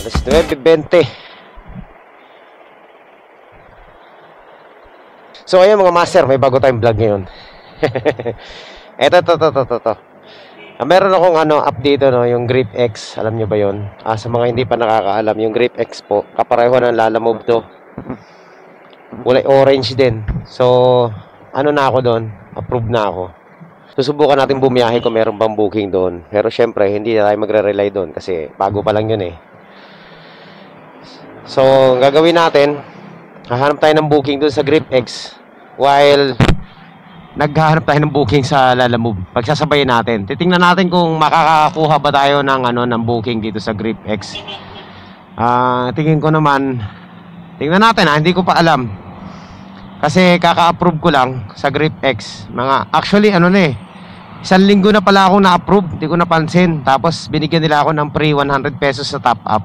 Alas 9:20. So ayun mga master, may bago tayong vlog ngayon. Ito. Meron akong app dito, no, yung Grip X. Alam nyo ba yun? Sa mga hindi pa nakakaalam, yung Grip X po, kapareho ng Lalamove to. Kulay orange din. So, ano na ako doon? Approve na ako. Susubukan natin bumiyahe kung meron bang booking doon. Pero syempre, hindi na tayo magre-rely doon kasi bago pa lang yun eh. So, gagawin natin, hahanap tayo ng booking doon sa Grip X while naghahanap tayo ng booking sa Lalamove. Pagsasabayin natin. Titingnan natin kung makakakuha ba tayo ng booking dito sa Grip X. Tingin ko naman, tingnan natin hindi ko pa alam. Kasi kaka-approve ko lang sa Grip X. Actually isang linggo na pala akong na-approve. Hindi ko napansin. Tapos binigyan nila ako ng free 100 pesos sa top up.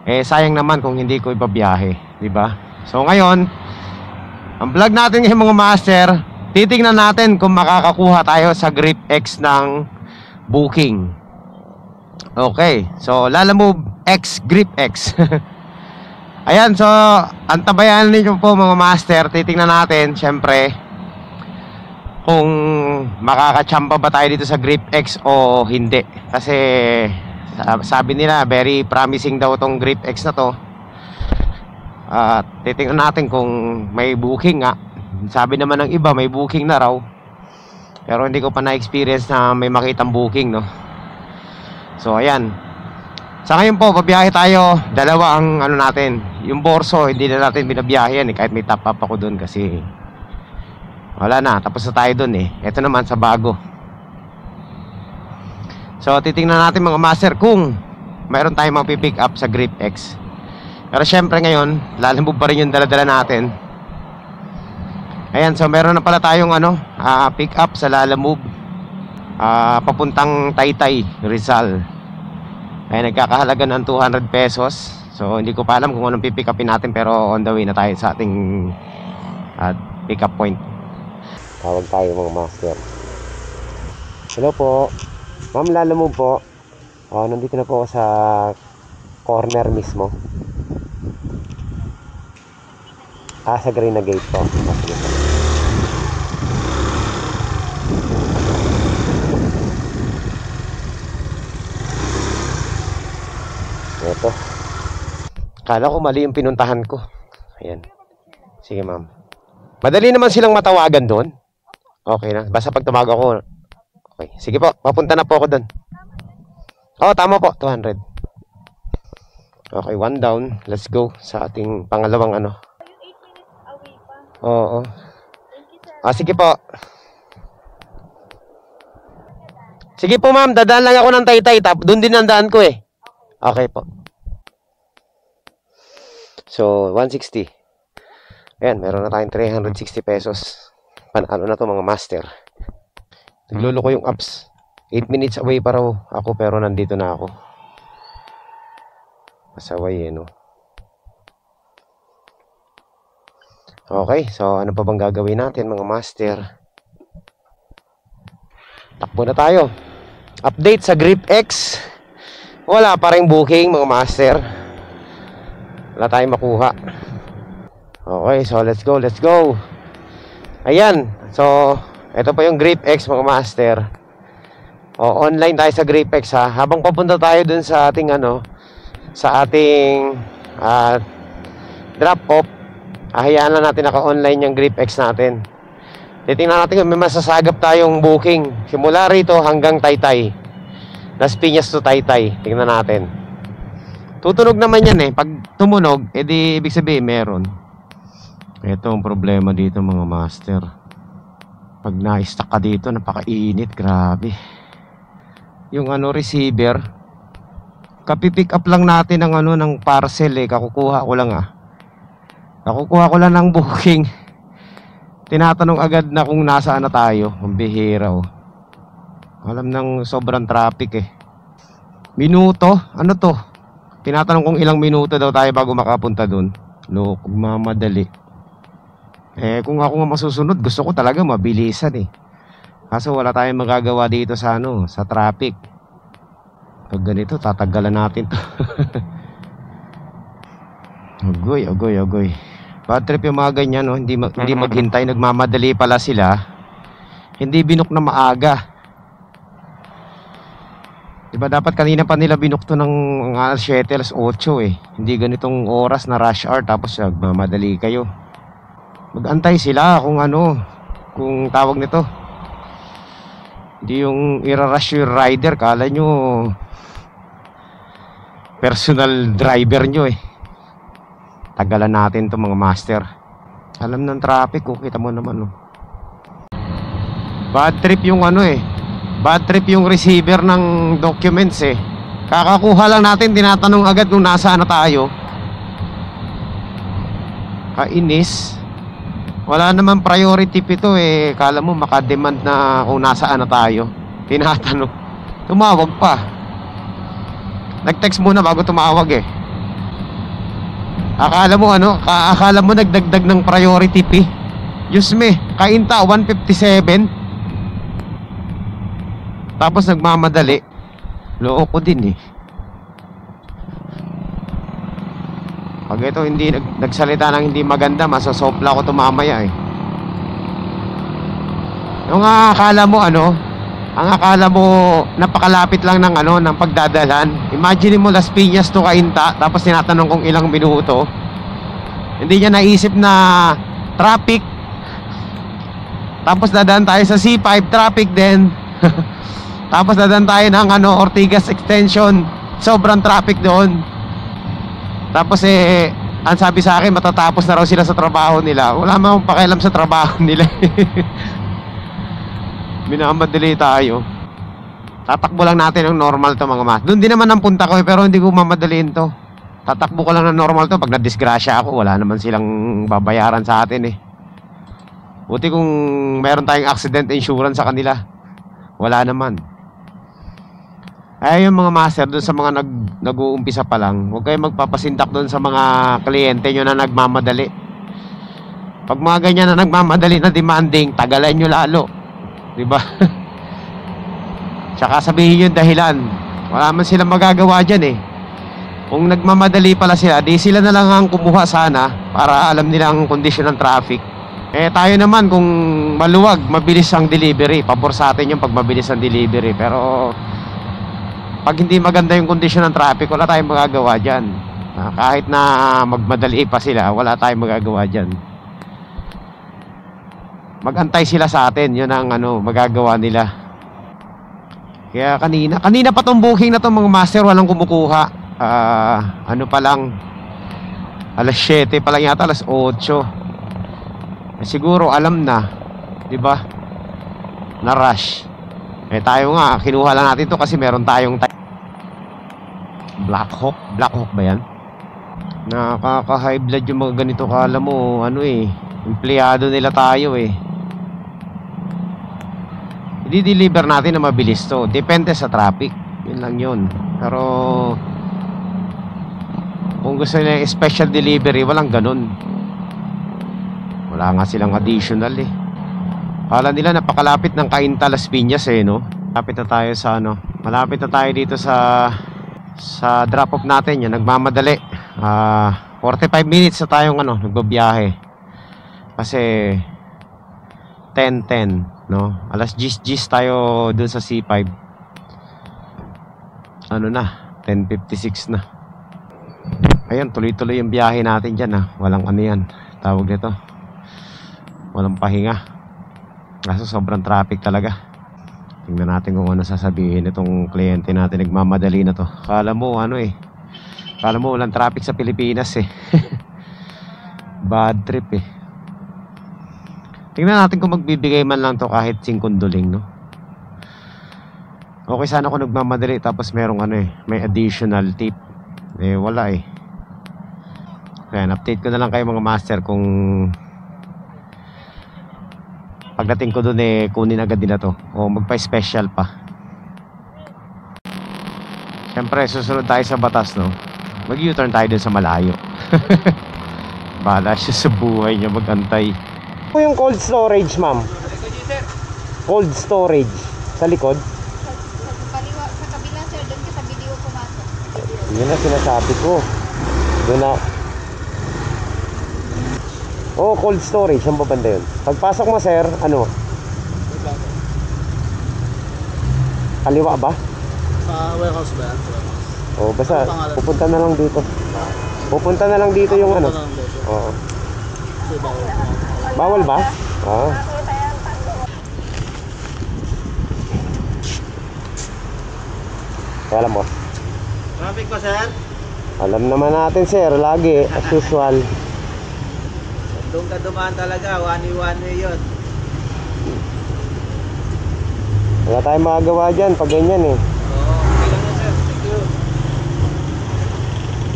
Sayang naman kung hindi ko ipabiyahe, di ba? So ngayon, ang vlog natin ngayon mga master, titingnan natin kung makakakuha tayo sa Grip X ng booking. Okay, so Lalamove X Grip X. Ayan, so antabayan ninyo po mga master. Titingnan natin, syempre, kung makakachamba ba tayo dito sa Grip X o hindi. Kasi sabi nila, very promising daw tong Grip X na to. Titingnan natin kung may booking nga. Sabi naman ng iba may booking na raw, pero hindi ko pa na-experience na may makitang booking, no? So ayan, sa ngayon po babiyahe tayo. Dalawa ang natin. Yung Borso hindi na natin binabiyahe yan kahit may top up ako dun kasi wala na, tapos na tayo dun eh. Ito naman sa bago. So titingnan natin mga master kung mayroon tayong mapipick up sa Grip X. Pero syempre ngayon Lalamove pa rin yung daladala natin. Ayan, so meron na pala tayong pick up sa Lalamove, papuntang Taytay, Rizal. Ay nagkakahalaga ng 200 pesos. So hindi ko pa alam kung anong pipick upin natin, pero on the way na tayo sa ating pick up point. Tawag tayo mga master. Hello po, Ma'am Lalamove po. Nandito na po ako sa corner mismo. Sa Green na gate po. Ito. Kala ko mali yung pinuntahan ko. Ayan. Sige ma'am. Madali naman silang matawagan doon. Okay na. Basta pag tumawag ako. Okay. Sige po. Papunta na po ako doon. Tama po. 200. Okay. One down. Let's go sa ating pangalawang Oo. Sige po. Sige po ma'am. Dadaan lang ako ng Taytay. Doon din ang daan ko eh. Okay po. So 160. Ayan, meron na tayong 360 pesos. Panalo na to mga master. Nagluloko yung apps. 8 minutes away pa raw ako, pero nandito na ako. Masaway no. Okay, so ano pa bang gagawin natin mga master? Takbo na tayo. Update sa Grip X. Wala pa ring booking mga master. Wala tayong makuha. Okay, so let's go. Ayan, so ito pa yung Grip X mga master. Online tayo sa Grip X ha. Habang papunta tayo dun sa ating sa ating drop off, hayaan lang natin naka-online yung Grip X natin. Titingnan natin kung may masasagap tayong booking simula rito hanggang Taytay, Las Piñas to Taytay. Tingnan natin. Tutunog naman yan eh. Pag tumunog, edi ibig sabihin meron. Ito ang problema dito mga master. Pag na-stuck ka dito, napakainit. Grabe. Yung receiver, kapipick up lang natin ng ng parcel eh. Kakukuha ko lang Nakukuha ko lang ng booking. Tinatanong agad na kung nasaan na tayo. Ang bihira Alam ng sobrang traffic eh. Minuto? Ano to? Tinatanong kung ilang minuto daw tayo bago makapunta dun. Loko, mamadali. Kung ako nga masusunod, gusto ko talaga mabilisan eh. Kaso wala tayong magagawa dito sa sa traffic. Pag ganito, tatagalan natin to. Agoy, agoy, agoy. Bad trip yung mga ganyan, no? Hindi maghintay, nagmamadali pala sila. Hindi binok na maaga. Diba dapat kanina pa nila binok to ng 7, alas 8 eh. Hindi ganitong oras na rush hour tapos nagmamadali kayo. Mag-antay sila kung ano, kung tawag nito. Hindi yung irarush yung rider, kala nyo personal driver nyo eh. Tagalan natin to mga master. Alam ng traffic, kita mo naman oh. Bad trip yung ano eh. Bad trip yung receiver ng documents eh. Kakakuha lang natin, tinatanong agad kung nasaan na tayo. Kainis. Wala naman priority pito eh. Kala mo makademand na kung nasaan na tayo. Tinatanong. Tumawag pa. Nag-text muna bago tumawag eh. Akala mo ano? Akala mo nagdagdag ng priority P? Diyos me, kainta 157. Tapos nagmamadali. Loko din eh. Pag ito hindi nagsalita ng hindi maganda, masosopla ko ito mamaya eh. Yung akala mo ano, ang akala mo napakalapit lang ng ano, ng pagdadalan. Imagine mo Las Piñas to Cainta, tapos tinatanong kung ilang minuto. Hindi niya naisip na traffic. Tapos dadaan tayo sa C5, traffic din. Tapos dadaan tayo ng ano, Ortigas Extension, sobrang traffic doon. Tapos ang sabi sa akin, matatapos na raw sila sa trabaho nila. Wala man akong pakialam sa trabaho nila. Minamadali tayo. Tatakbo lang natin ng normal to mga mas. Doon din naman ang punta ko pero hindi ko mamadaliin to. Tatakbo ko lang ng normal to. Pag nadisgrasya ako, wala naman silang babayaran sa atin eh. Buti kung meron tayong accident insurance sa kanila. Wala naman. Ay yung mga master doon sa mga nag-uumpisa pa lang, huwag kayong magpapasindak doon sa mga kliyente nyo na nagmamadali. Pag mga ganyan na nagmamadali na demanding, tagalan nyo lalo. Diba? Tsaka sabihin yung dahilan. Wala man silang magagawa dyan eh. Kung nagmamadali pala sila, di sila na lang ang kumuha sana para alam nila ang kondisyon ng traffic. Eh tayo naman kung maluwag, mabilis ang delivery. Pabor sa atin yung pag mabilis ang delivery. Pero pag hindi maganda yung kondisyon ng traffic, wala tayong magagawa dyan. Kahit na magmadali pa sila, wala tayong magagawa dyan. Magantay sila sa atin, yun ang ano, magagawa nila. Kaya kanina pa tong booking na tong mga master, walang kumukuha. Ano pa lang, alas 7 pa lang yata, alas 8. Siguro alam na, di ba? Na rush. Tayo nga, kinuha lang natin to kasi meron tayong Black Hawk ba yan? Nakaka-high blood yung mga ganito, kala mo ano eh, empleyado nila tayo eh. I-deliver natin na mabilis to. Depende sa traffic. Yun lang yun. Pero kung gusto nila special delivery, walang ganun. Wala nga silang additional eh. Kala nila napakalapit ng Cainta Las Piñas eh, no? Malapit na tayo sa ano. Malapit na tayo dito sa drop off natin. Yan, nagmamadali. 45 minutes na tayong ano, nagbabiyahe. Kasi 10:10. No, alas 10 tayo dun sa C5. Ano na, 10:56 na. Ayan, tuloy-tuloy yung biyahe natin dyan walang ano yan, tawag nito, walang pahinga. Kaso sobrang traffic talaga. Tingnan natin kung ano sasabihin itong kliyente natin. Nagmamadali na to. Kala mo ano eh, kala mo walang traffic sa Pilipinas eh. Bad trip eh. Tingnan natin kung magbibigay man lang to kahit 5 duling, no? Okay sana kung nagmamadali tapos merong ano eh, may additional tip. Wala eh. Kaya update ko na lang kayo mga master kung pagdating ko dun kunin agad nila to o magpa-special pa. Siyempre susunod tayo sa batas, no? Mag-U-turn tayo dun sa malayo. Bahala siya sa buhay niya magantay. Ano yung cold storage, ma'am? Cold storage sa likod? Sa kabila, sir, doon ka sa video pumasok. Yun na sinasabi ko. Doon na. Oh, cold storage. Saan ba banda yun? Pagpasok mo, sir, ano? Kaliwa ba? Sa warehouse ba yan? Warehouse. Oh, basta Ano pangalan? pupunta na lang dito. Pupunta na lang dito yung ano. Ito na lang dito. Oo. Kasi bawal. Bawal ba? Ah. Kaya alam mo. Traffic pa, sir? Alam naman natin, sir, lagi as usual. Doon ka dumaan talaga. One way yun. Wala tayong magagawa dyan pag ganyan eh. Oo. Okay lang yan, sir. Thank you.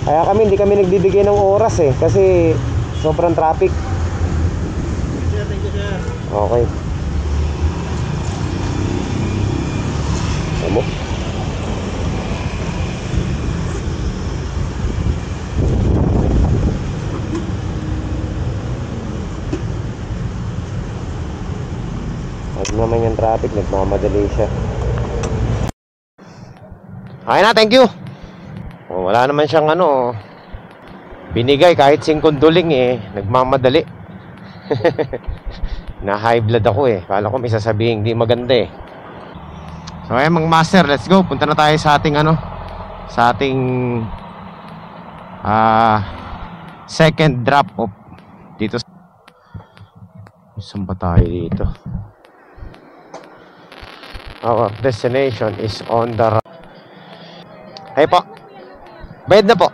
Kaya kami, hindi kami nagbibigay ng oras eh. Kasi sobrang traffic. Sir, thank you, sir. Okay. Ano? Ano naman yung traffic, nagmamadali siya. Okay na, thank you. Oh, wala naman siyang ano binigay kahit singkonduling eh, nagmamadali. Na high blood ako eh. Kala ko may sasabihin hindi maganda eh. So ayan mga master, let's go. Punta na tayo sa ating ano, sa ating second drop off dito. Saan ba tayo dito? Our destination is on the right. Ay po. Bayad na po.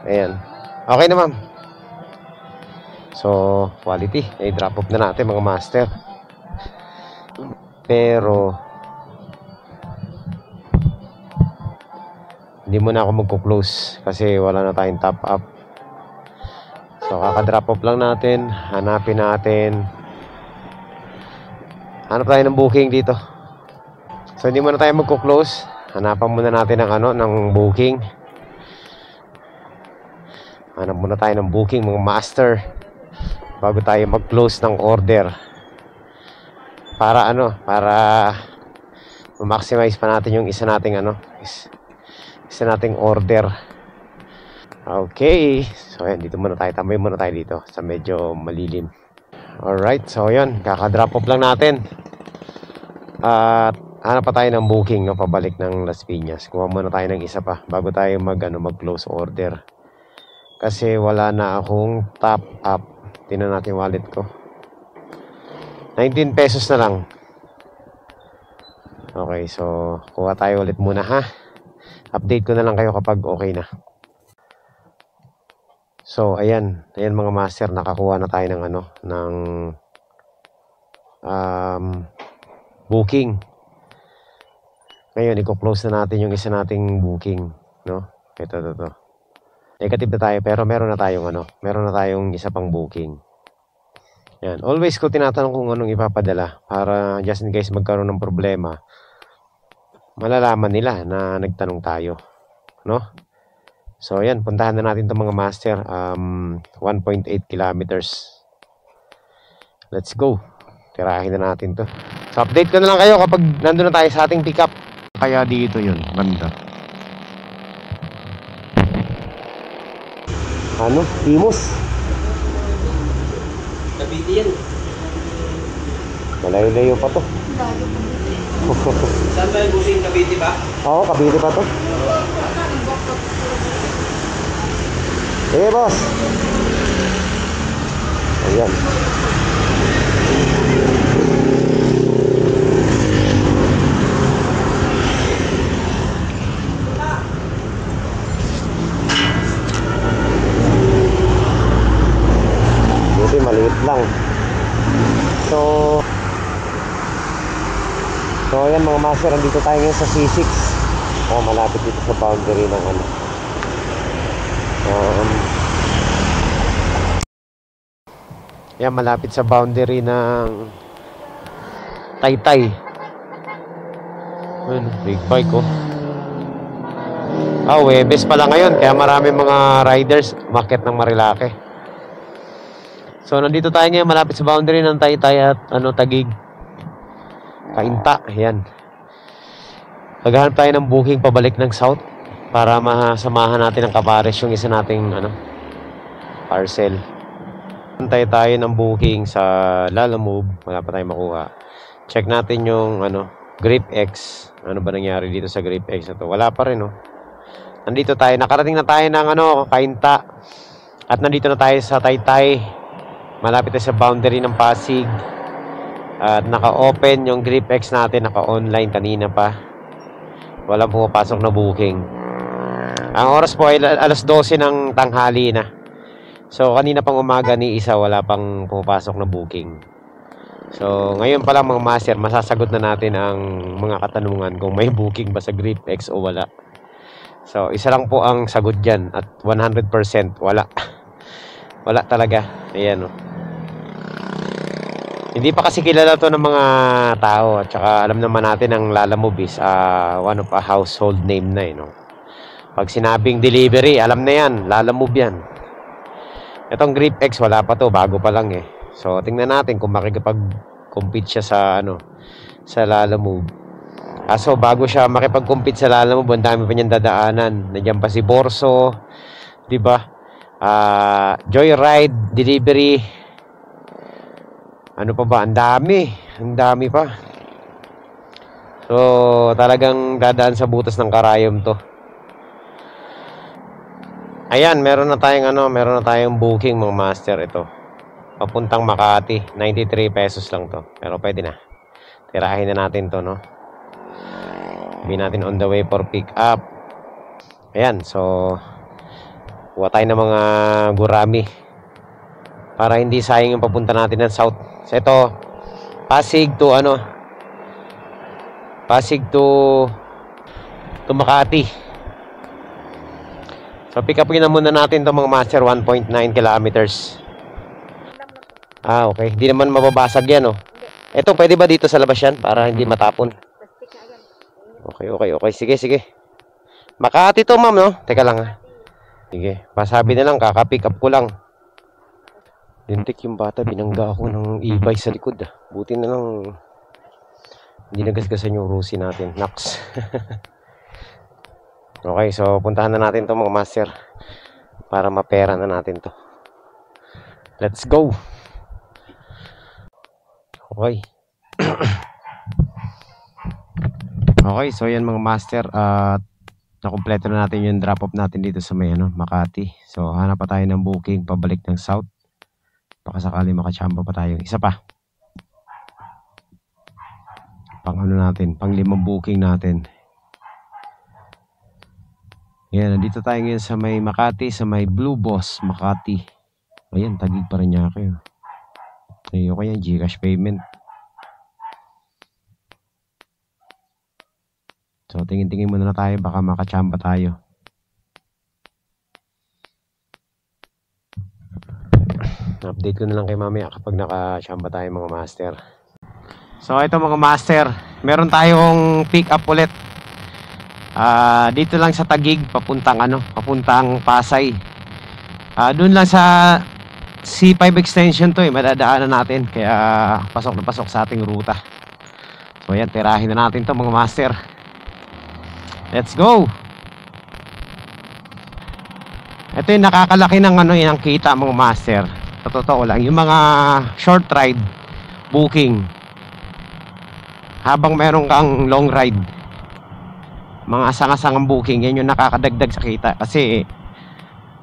Ayan. Okay na ma'am. So, quality. I-drop off na natin mga master. Pero hindi muna ako magko-close kasi wala na tayong top up. So, kaka-drop off lang natin. Hanapin natin. Hanap tayo ng booking dito. So, hindi muna tayo magko-close. Hanapan muna natin ng ano, ng booking. Hanap muna tayo ng booking mga master bago tayo mag-close ng order. Para ano, para ma-maximize pa natin yung isa nating ano, isa nating order. Okay. So, ayan, dito muna tayo. Tambay muna tayo dito sa medyo malilim. Alright. So, ayan. Kaka-drop off lang natin. At hanap pa tayo ng booking, no, pabalik ng Las Piñas. Kuha muna tayo ng isa pa bago tayo mag-close order. Kasi wala na akong top up. Tingnan natin wallet ko. 19 pesos na lang. Okay, so kuha tayo ulit muna ha. Update ko na lang kayo kapag okay na. So, ayan. Ayan mga master, nakakuha na tayo ng ano, ng booking. Ngayon, i-close na natin yung isa nating booking, no? Ito. Negative na tayo, pero meron na tayong isa pang booking. Yan. Always ko tinatanong kung anong ipapadala para just in case magkaroon ng problema, malalaman nila na nagtanong tayo, no? So, yan. Puntahan na natin itong mga master. 1.8 kilometers. Let's go. Tirahin na natin to. So, update ko na lang kayo kapag nandun na tayo sa ating pick up. Kaya dito yun, banda. Ano? Timos? Cavite yan. Malayo-layo pa to. Saan ba yung busing Cavite ba? Oo, Cavite pa to. Eh, boss. Ayan. Buti maliit lang. So ayan mga master, andito tayo ngayon sa C6. Malapit dito sa boundary ng ano. Yan, malapit sa boundary ng Taytay. Ayun, big bike oh. Webes pala ngayon, kaya marami mga riders umakyat ng Marilake. So nandito tayo ngayon malapit sa boundary ng Taytay at ano, Taguig, Cainta. Ayan. Maghanap tayo ng booking pabalik ng south para masamahan natin ng Capares yung isa nating ano, parcel. Antay tayo ng booking sa Lalamove. Wala pa tayong makuha. Check natin yung GripX. Ano ba nangyari dito sa GripX na to? Wala pa rin, oh. Nandito tayo. Nakarating na tayo ng Kainta. At nandito na tayo sa Taytay. Malapit tayo sa boundary ng Pasig. At naka-open yung GripX natin. Naka-online kanina pa. Walang pumapasok na booking. Ang oras po ay alas 12 ng tanghali na. So, kanina pang umaga ni isa, wala pang pumapasok na booking. So, ngayon pa lang mga master, masasagot na natin ang mga katanungan kung may booking ba sa GripX o wala. So, isa lang po ang sagot dyan at 100% wala. Wala talaga. Ayan, oh. Hindi pa kasi kilala to ng mga tao at saka alam naman natin ang Lalamove is one of a household name na, no? Pag sinabing delivery, alam na yan, Lalamove yan. Itong GripX, wala pa to, bago pa lang eh. So, tingnan natin kung makikipag-compete siya sa sa Lalamove. So, bago siya makipag-compete sa Lalamove, ang dami pa niyang dadaanan. Nandiyan pa si Borso, 'di ba? Joyride, delivery. Ano pa ba? Ang dami pa. So, talagang dadaan sa butas ng karayom to. Ayan, meron na tayong booking mga master ito. Papuntang Makati, 93 pesos lang to. Pero pwede na. Tirahin na natin to, no? Sabihin natin on the way for pick up. Ayan, so kuha tayo ng mga gurami para hindi sayang yung papunta natin ng south. So ito, Pasig to Pasig to Makati. So pick upin na muna natin to mga master, 1.9 kilometers. Okay. Hindi naman mababasag yan, oh. Ito, pwede ba dito sa labas yan? Para hindi matapon. Okay. Sige. Makati to, ma'am, no? Teka lang, ha. Sige. Pasabi na lang, kaka-pick up ko lang. Lintik yung bata, binangga ako ng e-bike sa likod, ah. Buti na lang hindi nagasgasan yung rusi natin. Naks. Okay, so puntahan na natin to mga master para mapera na natin to. Let's go. Okay. Okay, so yan mga master, nakumpleto na natin yung drop off natin dito sa may Makati. So hanap pa tayo ng booking pabalik ng south. Baka sakali makachamba pa tayo. Isa pa. Pang natin, pang 5 booking natin. Yan, nandito tayo ngayon sa may Makati, sa may Blue Boss, Makati. Ayan, Taguig pa rin niya kayo. Ayoko yan, GCash payment. So, tingin-tingin muna na tayo, baka makachamba tayo. Update ko na lang kay mamaya kapag nakachamba tayo mga master. So, ito mga master, meron tayong pick up ulit. Dito lang sa Taguig papuntang Pasay. Doon lang sa C5 extension to, madadaanan natin, kaya pasok na pasok sa ating ruta. So ayan, tirahin na natin to mga master. Let's go. Ito yung nakakalaki ng yung kita mga master. Totoo lang, yung mga short ride booking habang meron kang long ride, mga asang-asangang booking, yan yung nakakadagdag sa kita. Kasi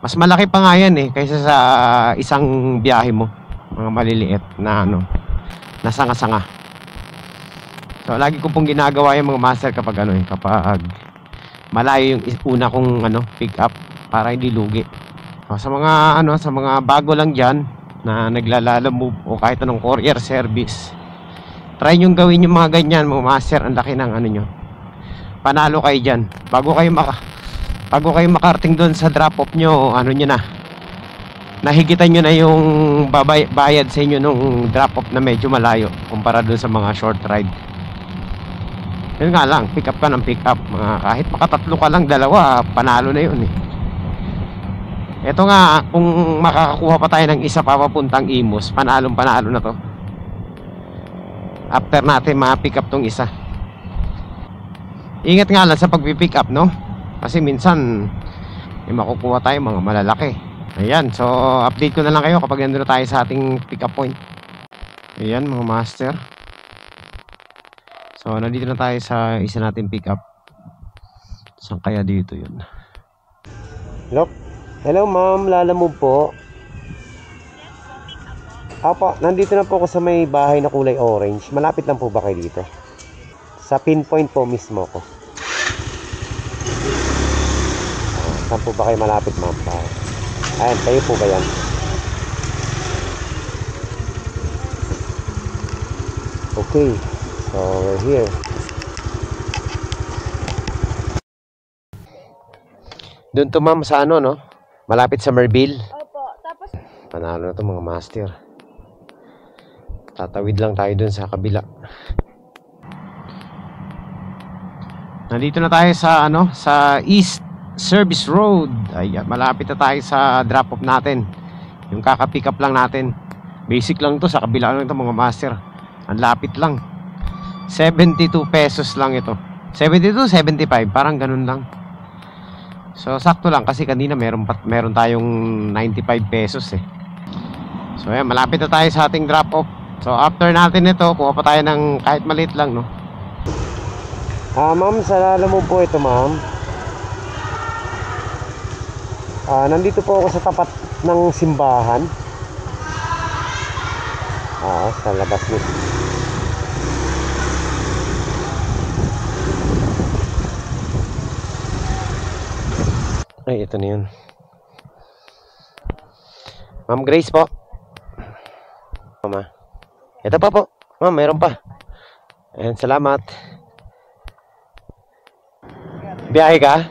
mas malaki pa nga yan kaysa sa isang biyahe mo, mga maliliit na na sanga-sanga. So lagi ko pong ginagawa yung mga master kapag kapag malayo yung una kong pick up para hindi lugi. So, sa mga bago lang dyan na Lalamove o kahit anong courier service, try nyo gawin yung mga ganyan mga master. Ang laki ng nyo, panalo kayo dyan. Bago kayo makarating doon sa drop off nyo, nyo na nahigitan nyo na yung bayad sa inyo nung drop off na medyo malayo kumpara doon sa mga short ride. Yun nga lang, pick up ka ng pick up, kahit makatatlo ka lang, dalawa, panalo na yun Ito nga, kung makakakuha pa tayo ng isa papapuntang Imus, panalo na to after natin ma-pick up tong isa. Ingat nga lang sa pagpipick up, no? Kasi minsan makukuha tayo mga malalaki. Ayan, so update ko na lang kayo kapag nandun na tayo sa ating pick up point. Ayan mga master. So nandito na tayo sa isa natin pick up. Saan kaya dito yun? Hello? Hello ma'am, Lalamove po. Apo, nandito na po ako sa may bahay na kulay orange. Malapit lang po ba kayo dito? Sa pinpoint po mismo ko. Saan po ba kayo malapit ma'am? Ayan, kayo po ba yan? Okay, so we're here. Doon to ma'am sa ano, no? Malapit sa Merville. Opo, tapos Panalo na to mga master. Tatawid lang tayo doon sa kabila. Nandito na tayo sa ano, sa East Service Road. Ayan, malapit na tayo sa drop off natin. Yung kaka-pick up lang natin. Basic lang to, sa kabila lang ito mga master. Ang lapit lang. 72 pesos lang ito. 72, 75, parang ganun lang. So sakto lang kasi kanina meron tayong 95 pesos eh. So ayan, malapit na tayo sa ating drop off. So after natin ito, kuha pa tayo ng kahit maliit lang, no? Ma'am, sa Lalamove po ito, ma'am. Nandito po ako sa tapat ng simbahan. Sa labas nito. Ay, ito na yun. Ma'am Grace po. Mama. Ito pa po. Ma'am, mayroon pa. Ayan, salamat. Biyahe ka?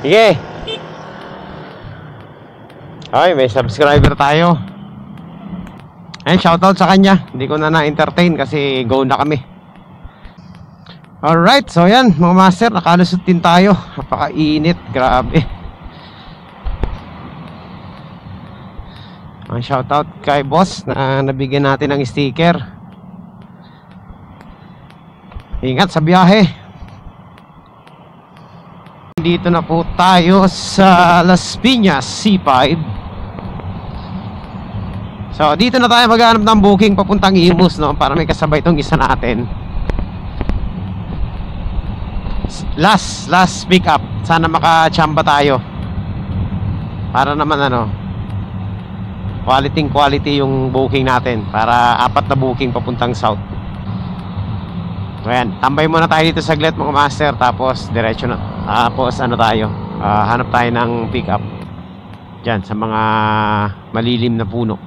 Sige. Ay, may subscriber tayo. Ayan, shoutout sa kanya. Hindi ko na na-entertain kasi go na kami. Alright, so yan mga master, nakalusot din tayo. Napakainit, grabe. Ang shoutout kay boss na nabigyan natin ng sticker. Ingat sa biyahe. Dito na po tayo sa Las Piñas C5. So dito na tayo maghanap ng booking papuntang Imus, no? Para may kasabay itong isa natin. Last pick up. Sana makachamba tayo. Para naman ano, quality yung booking natin. Para 4 na booking papuntang south. Ayan, tambay muna tayo dito saglit mga master. Tapos diretso na. Tapos ano tayo, hanap tayo ng pick up dyan sa mga malilim na puno.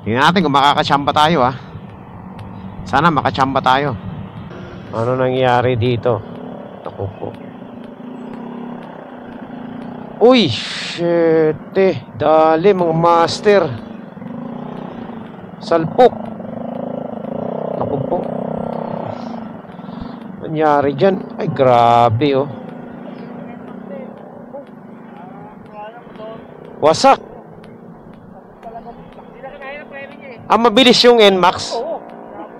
Tingnan natin kung makakachamba tayo, ha. Sana makachamba tayo. Ano nangyari dito? Naku po. Uy, shit eh. Dali mga master. Salpok. Naku po. Nangyari dyan. Ay grabe oh. Wasak. Mabilis yung NMAX.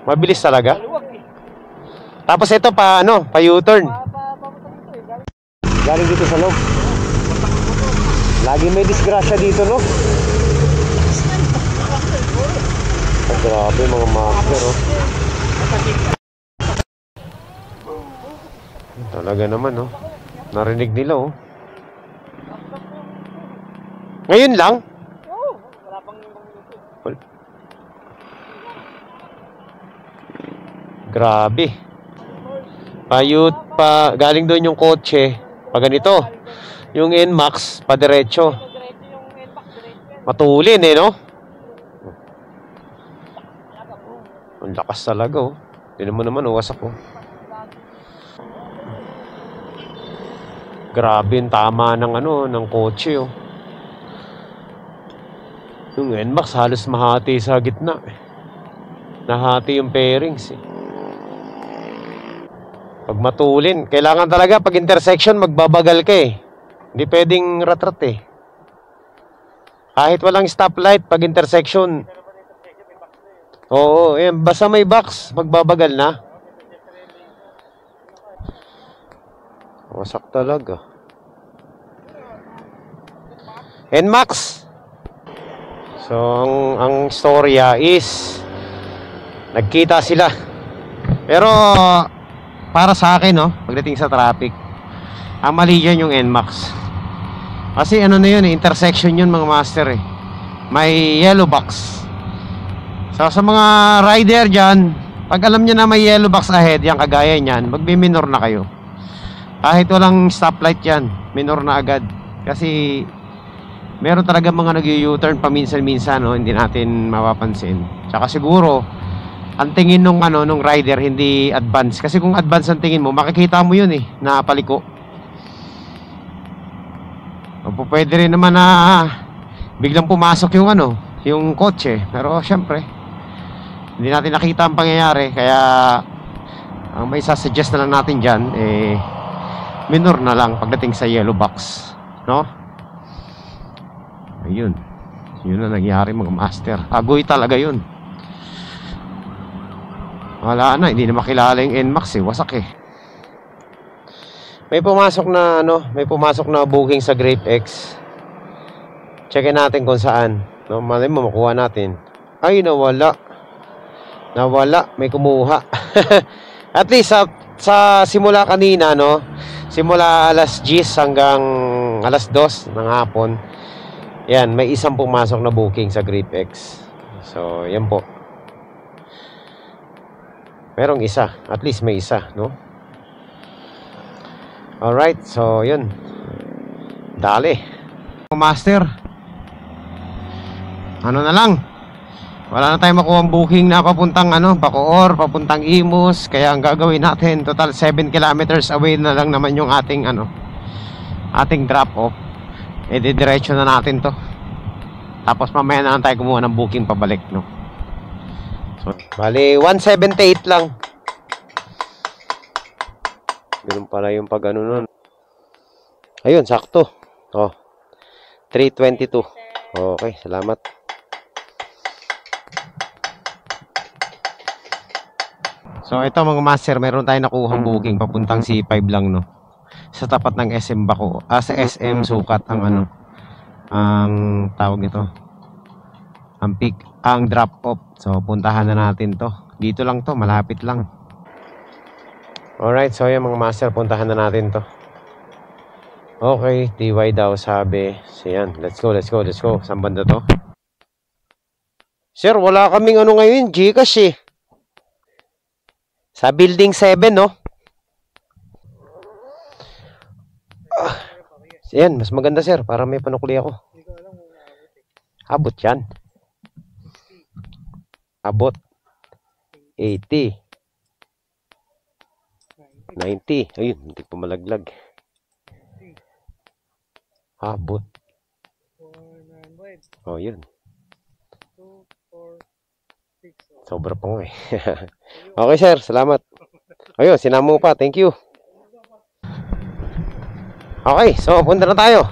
Mabilis talaga. Tapos ito pa ano, pa U-turn. Galing dito sa loob. Lagi may disgrasya dito, no? Ay, grabe mga master, oh. Talaga naman, oh. Narinig nila, oh. Ngayon lang? Oo, wala pang minuto. Grabe. Payut pa, galing doon yung kotse. Pa ganito. Yung NMAX, pa diretso. Matulin eh, no? Ang lakas talaga, oh. Tignan mo naman, oh, wasak, oh. Grabe yung tama ng ano, ng kotse, oh. Yung NMAX halos mahati sa gitna, eh. Nahati yung pairings, eh. Pag matulin, kailangan talaga pag intersection magbabagal ka, eh. Hindi pwedeng rat-rat, eh. Kahit walang stoplight pag intersection. Oo, eh, basta may box, magbabagal na. Wasak talaga. NMAX. So, ang storya is nagkita sila. Pero para sa akin, no, pagdating sa traffic, ang mali dyan yung NMAX. Kasi ano na yun, intersection yun mga master eh. May yellow box. So sa mga rider dyan, pag alam nyo na may yellow box ahead, yan kagaya nyan, magbi-minor na kayo. Kahit walang stoplight yan, minor na agad. Kasi meron talaga mga nag-u-turn paminsan-minsan, no, hindi natin mapapansin. Tsaka siguro ang tingin nung nung rider hindi advance. Kasi kung advance ang tingin mo, makikita mo yun eh, na paliko. O pwede rin naman na biglang pumasok yung yung kotse. Pero syempre, hindi natin nakita ang pangyayari. Kaya ang may sasuggest na lang natin dyan, minor na lang pagdating sa yellow box, no? Ayun, yun na nangyari mga master. Agoy talaga yun. Wala na, hindi na makilala yung NMAX eh, wasak eh. May pumasok na may pumasok na booking sa GripX. Checkin natin kung saan, no? Malay mo makuha natin. Ay, nawala. Nawala, may kumuha. At least sa simula kanina, no, simula alas 10 hanggang alas 2 ng hapon, yan, may isang pumasok na booking sa GripX. So, yan po. Merong isa, at least may isa, no? Alright, so yun. Dali. Master, ano na lang, wala na tayong makuha ang booking na papuntang Bacoor, papuntang Imus. Kaya ang gagawin natin, total 7 kilometers away na lang naman yung ating ating drop off. Didiretso na natin to. Tapos mamaya na lang tayo kumuha ng booking pabalik, no? So, bali 178 lang. Ganun pala yung pag nun. Ayun, sakto. Oh, 322. Okay, salamat. So ito mga master, meron tayong nakuhang booking papuntang C5 lang, no, sa tapat ng SM Baco, sa SM Sukat ang ang tawag nito, ang pick, ang drop off. So puntahan na natin to. Dito lang to, malapit lang. Alright, so yung mga master, puntahan na natin to. Okay, TY daw sabi. So yan, let's go. Saan banda to? Sir, wala kaming ngayon, Gcash eh. Sa building 7, no? Yan, mas maganda sir, para may panukuli ako. Abot yan. Abot 80 90. Ayun, hindi pa malaglag. Abot. Oh, yun. Sobra pa nga eh. Okay sir, salamat. Ayun, sinamo pa, thank you. Okay, so punta na tayo.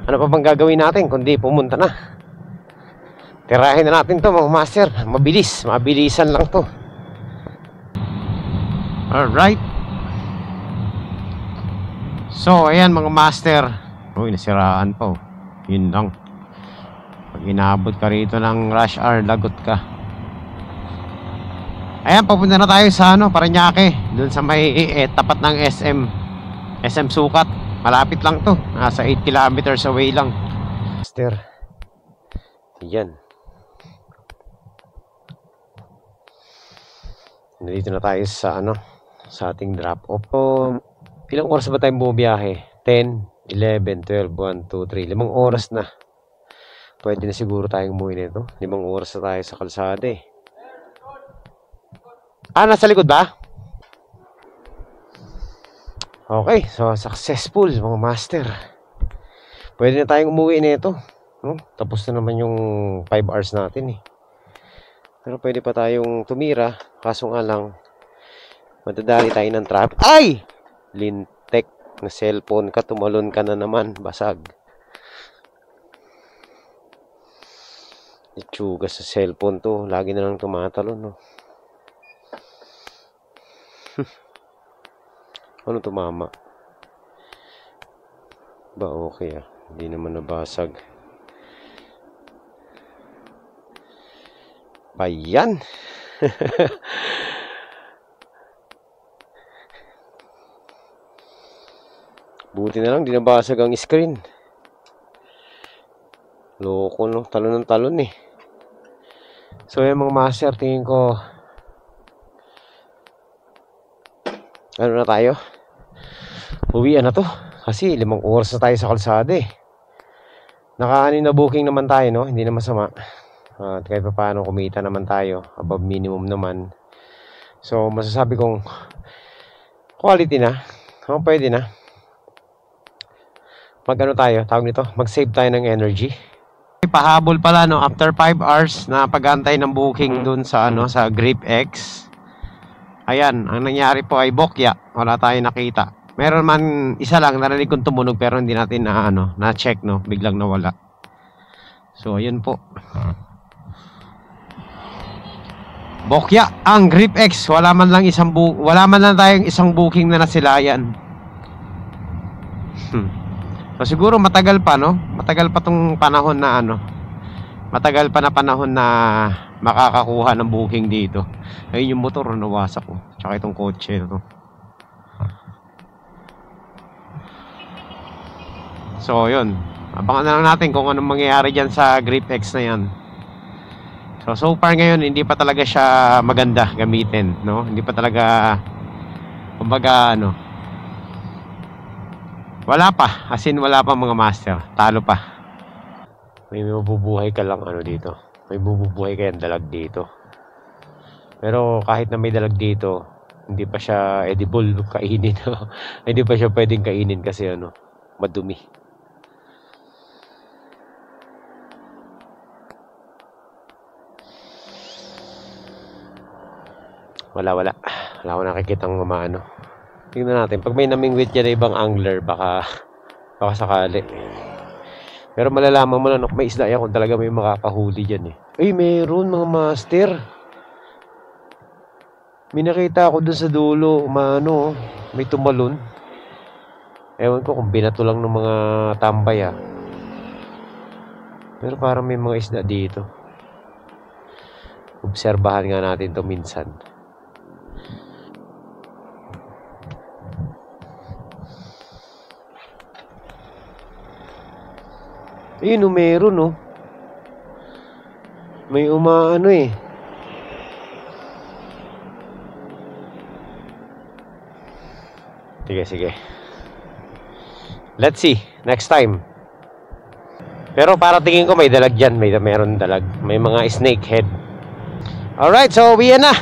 Ano pa bang gagawin natin kundi pumunta na? Tirahin na natin to mga master. Mabilisan lang to. Alright. So ayan mga master. Uy, nasiraan pa oh. Yun lang. Pag inabot ka rito ng rush hour, lagot ka. Ayan, papunta na tayo sa Parañaque. Doon sa may tapat ng SM Sukat. Malapit lang to. Nasa 8 kilometers away lang. Master. Yan. Nandito na tayo sa sa ating drop off. Ilang oras ba tayong bumiyahe? 10, 11, 12, 1, 2, 3. 5 oras na. Pwede na siguro tayong umuwi nito. 5 oras na tayo sa kalsada eh. Nasa likod ba? Okay, so successful mga master. Pwede na tayong umuwi nito, no? Tapos na naman yung 5 hours natin eh. Pero pwede pa tayong tumira. Kaso nga lang, matadali tayo ng traffic. Ay! Lintek na cellphone ka, tumalon ka na naman, basag. Itsuga sa cellphone to, lagi na lang tumatalon, no? Ano tumama? Ba okay ah, hindi naman nabasag. Ayan. Buti na lang, di nabasag ang screen. Loko, no? Talon ng talon eh. So, yung mga master, tingin ko, ano na tayo? Uwian na to. Kasi 5 oras na tayo sa kalsada eh. Naka-anin na booking naman tayo, no? Hindi na masama. At kahit pa paano kumita naman tayo. Above minimum naman. So, masasabi kong quality na. Pwede na. Mag-ano tayo? Tawag nito? Mag-save tayo ng energy. Pahabol pala, no? After 5 hours na pag-antay ng booking dun sa, ano, sa GripX. Ayan, ang nangyari po ay bokya. Wala tayong nakita. Meron man isa lang, narinig kong tumunog pero hindi natin na-check, no? Biglang nawala. So, ayun po. Bokya, ang GripX. Wala man lang tayong isang booking na nasilayan. So, siguro matagal pa, no? Matagal pa tong panahon na matagal pa na panahon na makakakuha ng booking dito. Ayun yung motor, nawasak ko. Tsaka itong kotse na to. So, yun. Abangan na lang natin kung anong mangyayari dyan sa GripX na yan. So far ngayon, hindi pa talaga siya maganda gamitin, no? Hindi pa talaga, kumbaga, wala pa. As in, wala pa mga master. Talo pa. May mabubuhay ka lang, dito. May bububuhay ka yung dalag dito. Pero kahit na may dalag dito, hindi pa siya edible kainin. Hindi pa siya pwedeng kainin kasi madumi. Wala ko nakikitang tingnan natin, pag may namingwit yan na ibang angler, baka sakali. Pero malalaman mo na, may isda yan kung talaga may makakahuli dyan eh. Ay, meron mga master. May nakita ako dun sa dulo, may tumalon. Ewan ko kung binato lang ng mga tambay Pero parang may mga isda dito. Obserbahan nga natin to minsan. Ayun, meron may eh. Sige. Let's see, next time. Pero para tingin ko may dalag dyan. Meron dalag. May mga snake head. Alright, so uwi na.